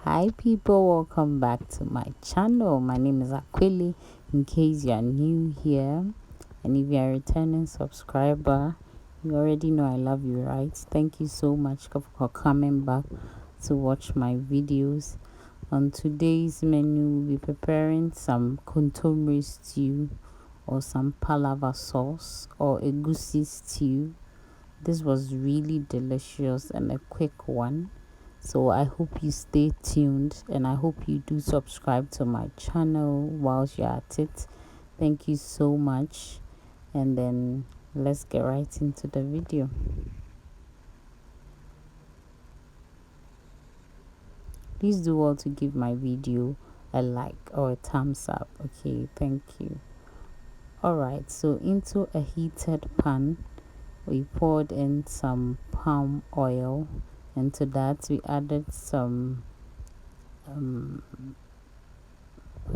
Hi people, welcome back to my channel. My name is Aquili. In case you are new here, and if you are a returning subscriber, you already know I love you, right? Thank you so much for coming back to watch my videos. On today's menu, we'll be preparing some kontomire stew or some palava sauce or egusi stew. This was really delicious and a quick one. So I hope you stay tuned, and I hope you do subscribe to my channel whilst you're at it. Thank you so much, and then let's get right into the video. Please do all to give my video a like or a thumbs up. Okay, thank you. Alright, so into a heated pan we poured in some palm oil. Into that we added some what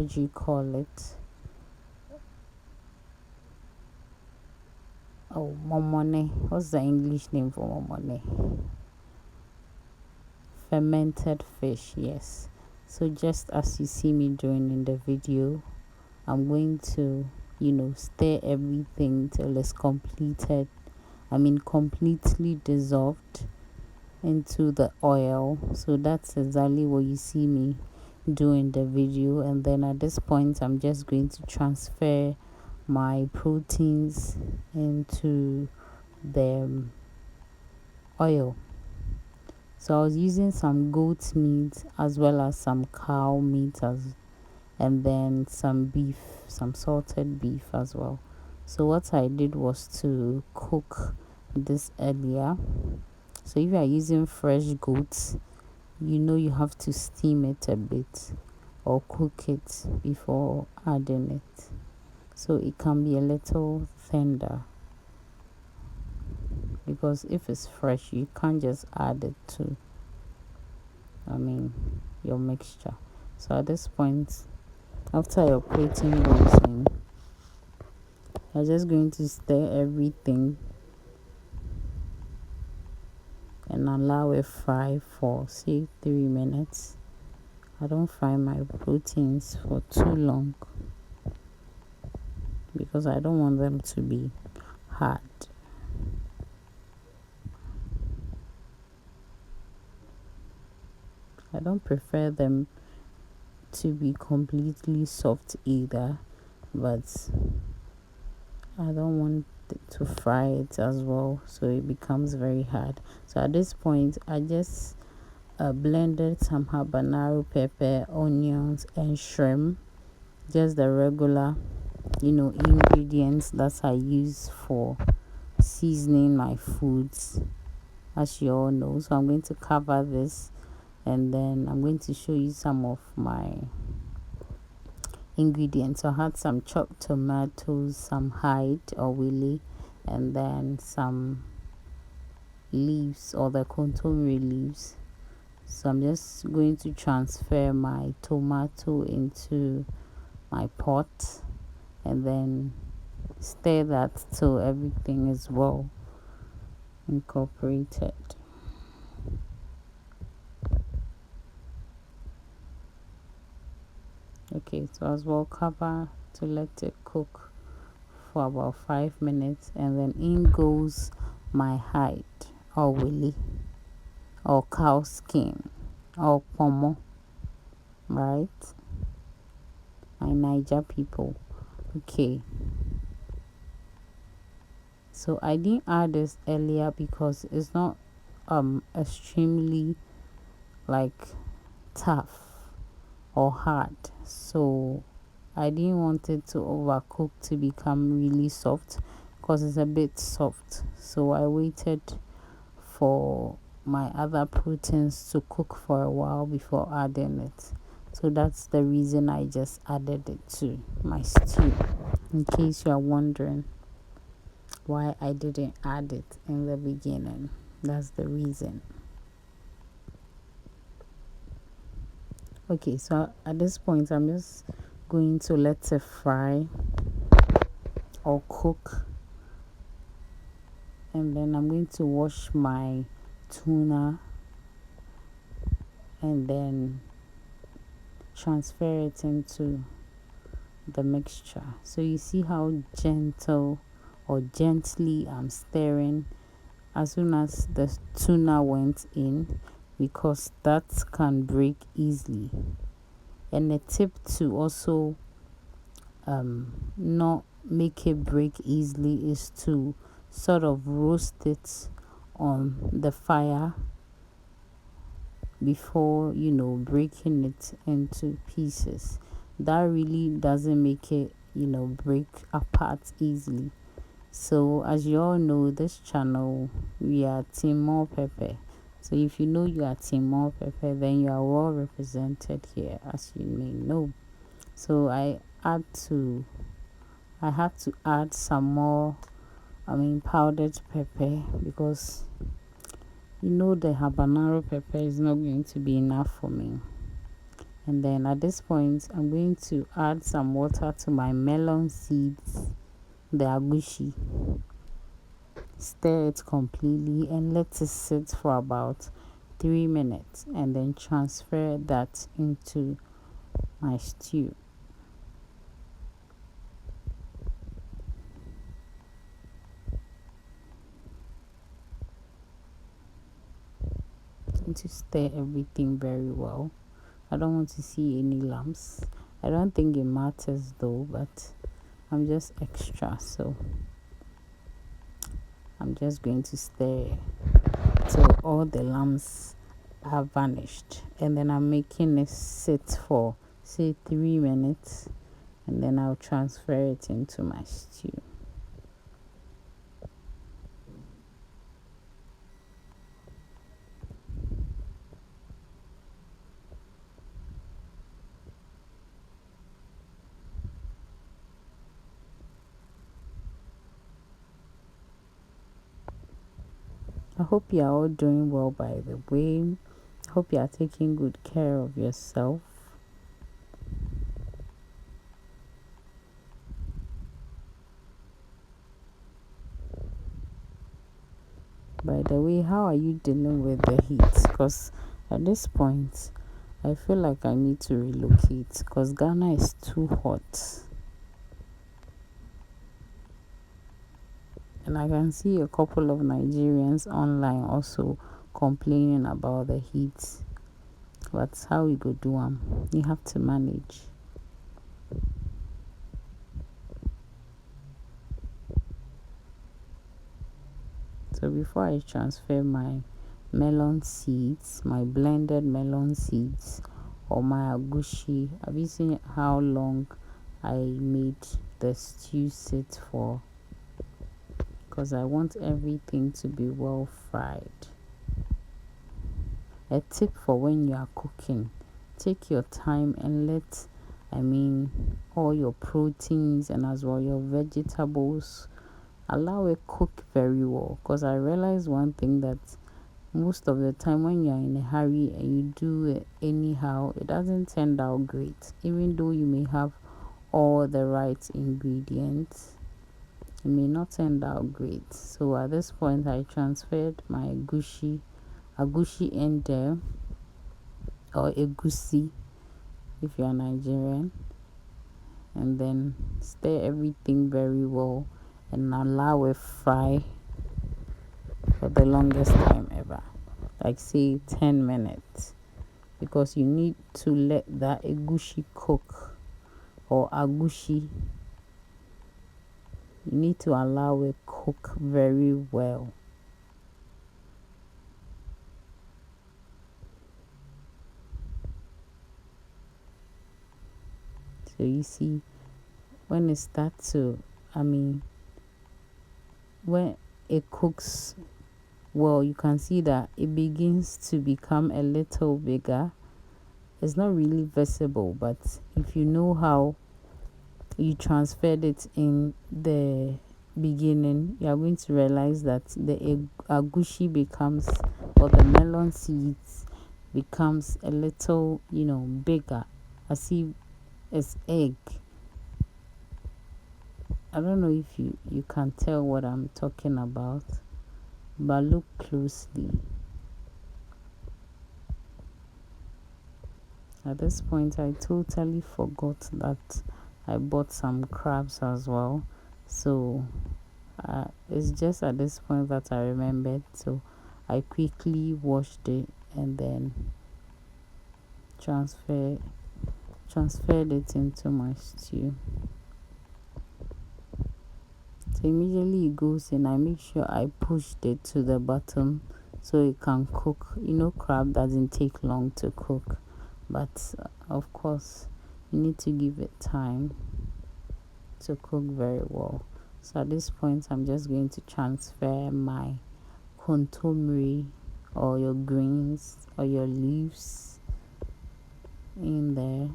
do you call it? Oh, momone. What's the English name for momone? Fermented fish, yes. So just as you see me doing in the video, I'm going to, stir everything till it's completely dissolved into the oil. So that's exactly what you see me do in the video. And then at this point, I'm just going to transfer my proteins into the oil. So I was using some goat meat as well as some cow meat, and then some salted beef as well. So what I did was to cook this earlier. So if you are using fresh goats, you have to steam it a bit or cook it before adding it, so it can be a little tender, because if it's fresh you can't just add it to your mixture. So at this point, after your protein goes in, you're just going to stir everything and allow it fry for say 3 minutes. I don't fry my proteins for too long because I don't want them to be hard. I don't prefer them to be completely soft either, but I don't want to fry it as well, so it becomes very hard. So at this point, I just blended some habanero pepper, onions, and shrimp, just the regular, ingredients that I use for seasoning my foods, as you all know. So I'm going to cover this, and then I'm going to show you some of my ingredients. So I had some chopped tomatoes, some hide or willy, and then some leaves or the kontomire leaves. So I'm just going to transfer my tomato into my pot and then stir that till everything is well incorporated. Okay, so as well cover to let it cook for about 5 minutes, and then in goes my hide or willy or cow skin or pomo, right? My Niger people. Okay, so I didn't add this earlier because it's not extremely like tough or hard, so I didn't want it to overcook to become really soft, because it's a bit soft. So I waited for my other proteins to cook for a while before adding it. So that's the reason I just added it to my stew, in case you are wondering why I didn't add it in the beginning. That's the reason. Okay, so at this point I'm just going to let it fry or cook, and then I'm going to wash my tuna and then transfer it into the mixture. So you see how gentle or gently I'm stirring as soon as the tuna went in, because that can break easily. And a tip to also not make it break easily is to sort of roast it on the fire before, you know, breaking it into pieces. That really doesn't make it, you know, break apart easily. So as you all know, this channel, we are team more pepper. So if you know you are team more pepper, then you are well represented here, as you may know. So I had to add some more, powdered pepper, because you know the habanero pepper is not going to be enough for me. And then at this point, I'm going to add some water to my melon seeds, the egusi. Stir it completely and let it sit for about 3 minutes, and then transfer that into my stew. And to stir everything very well. I don't want to see any lumps. I don't think it matters though, but I'm just extra, so I'm just going to stir till all the lumps have vanished, and then I'm making it sit for say 3 minutes, and then I'll transfer it into my stew. I hope you are all doing well, by the way. I hope you are taking good care of yourself. By the way, how are you dealing with the heat? Because at this point, I feel like I need to relocate because Ghana is too hot. And I can see a couple of Nigerians online also complaining about the heat. But how we go do them? You have to manage. So before I transfer my melon seeds, my blended melon seeds, or my egusi, have you seen how long I made the stew sit for? Because I want everything to be well fried. A tip for when you are cooking: take your time and let all your proteins and as well your vegetables, allow it cook very well. Because I realized one thing, that most of the time when you're in a hurry and you do it anyhow, it doesn't turn out great. Even though you may have all the right ingredients, it may not turn out great. So at this point, I transferred my egusi in there, or egusi if you are Nigerian, and then stir everything very well and allow it fry for the longest time ever, like say 10 minutes, because you need to let that egusi cook, or agushi, you need to allow it cook very well. So you see, when it starts to, when it cooks well, you can see that it begins to become a little bigger. It's not really visible, but if you know how you transferred it in the beginning, you are going to realize that the agushi becomes, or the melon seeds becomes a little, bigger, as if it's egg. I don't know if you can tell what I'm talking about, but look closely. At this point, I totally forgot that I bought some crabs as well. So it's just at this point that I remembered. So I quickly washed it and then transferred it into my stew. So immediately it goes in, I make sure I pushed it to the bottom so it can cook. Crab doesn't take long to cook, but of course you need to give it time to cook very well. So at this point, I'm just going to transfer my kontomire or your greens or your leaves in there.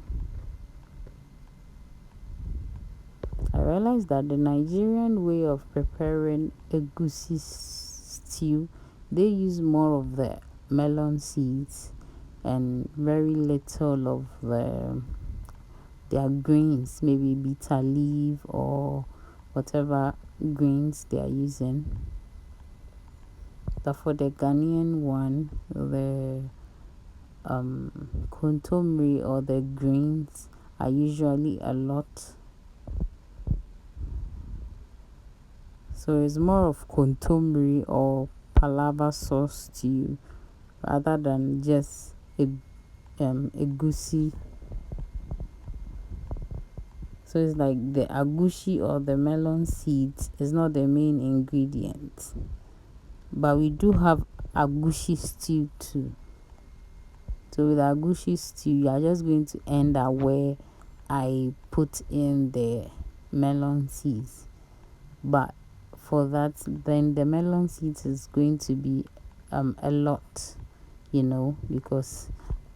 I realized that the Nigerian way of preparing Egusi stew, they use more of the melon seeds and very little of their greens, maybe bitter leaf or whatever greens they are using. But for the Ghanaian one, the kontomire or the greens are usually a lot. So it's more of kontomire or palava sauce stew rather than just egusi. So it's like the agushi or the melon seeds is not the main ingredient. But we do have agushi stew too. So with agushi stew, you are just going to end at where I put in the melon seeds. But for that, then the melon seeds is going to be a lot, because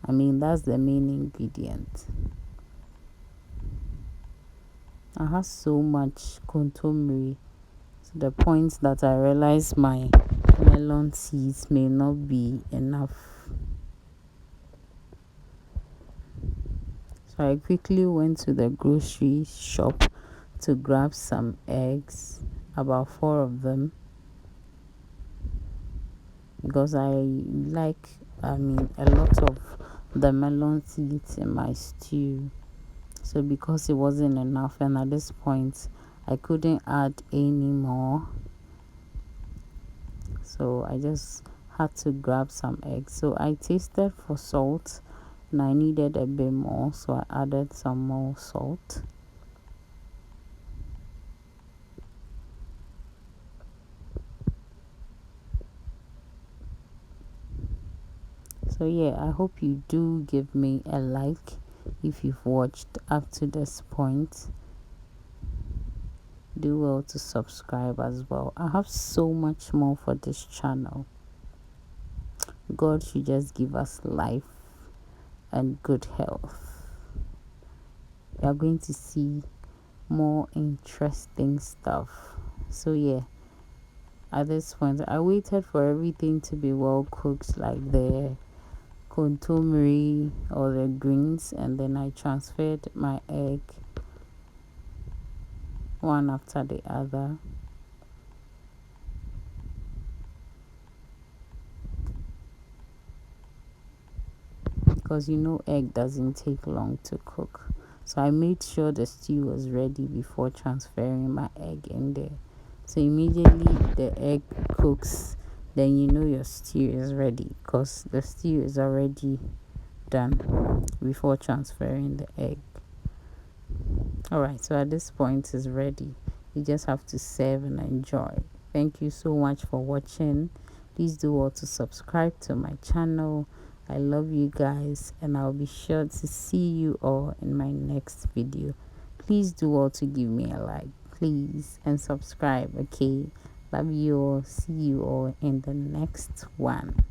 that's the main ingredient. I have so much kontomire to the point that I realize my melon seeds may not be enough. So I quickly went to the grocery shop to grab some eggs, about 4 of them, because I like a lot of the melon seeds in my stew. So because it wasn't enough, and at this point I couldn't add any more, so I just had to grab some eggs. So I tasted for salt and I needed a bit more, so I added some more salt. So yeah, I hope you do give me a like if you've watched up to this point. Do well to subscribe as well. I have so much more for this channel. God should just give us life and good health. We are going to see more interesting stuff. So yeah, at this point I waited for everything to be well cooked, like the kontomire or the greens, and then I transferred my egg one after the other. Because egg doesn't take long to cook. So I made sure the stew was ready before transferring my egg in there. So immediately the egg cooks, then your stew is ready, because the stew is already done before transferring the egg. Alright, so at this point it's ready. You just have to serve and enjoy. Thank you so much for watching. Please do all to subscribe to my channel. I love you guys, and I'll be sure to see you all in my next video. Please do all to give me a like, please, and subscribe. Okay, love you all. See you all in the next one.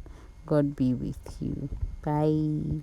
God be with you. Bye.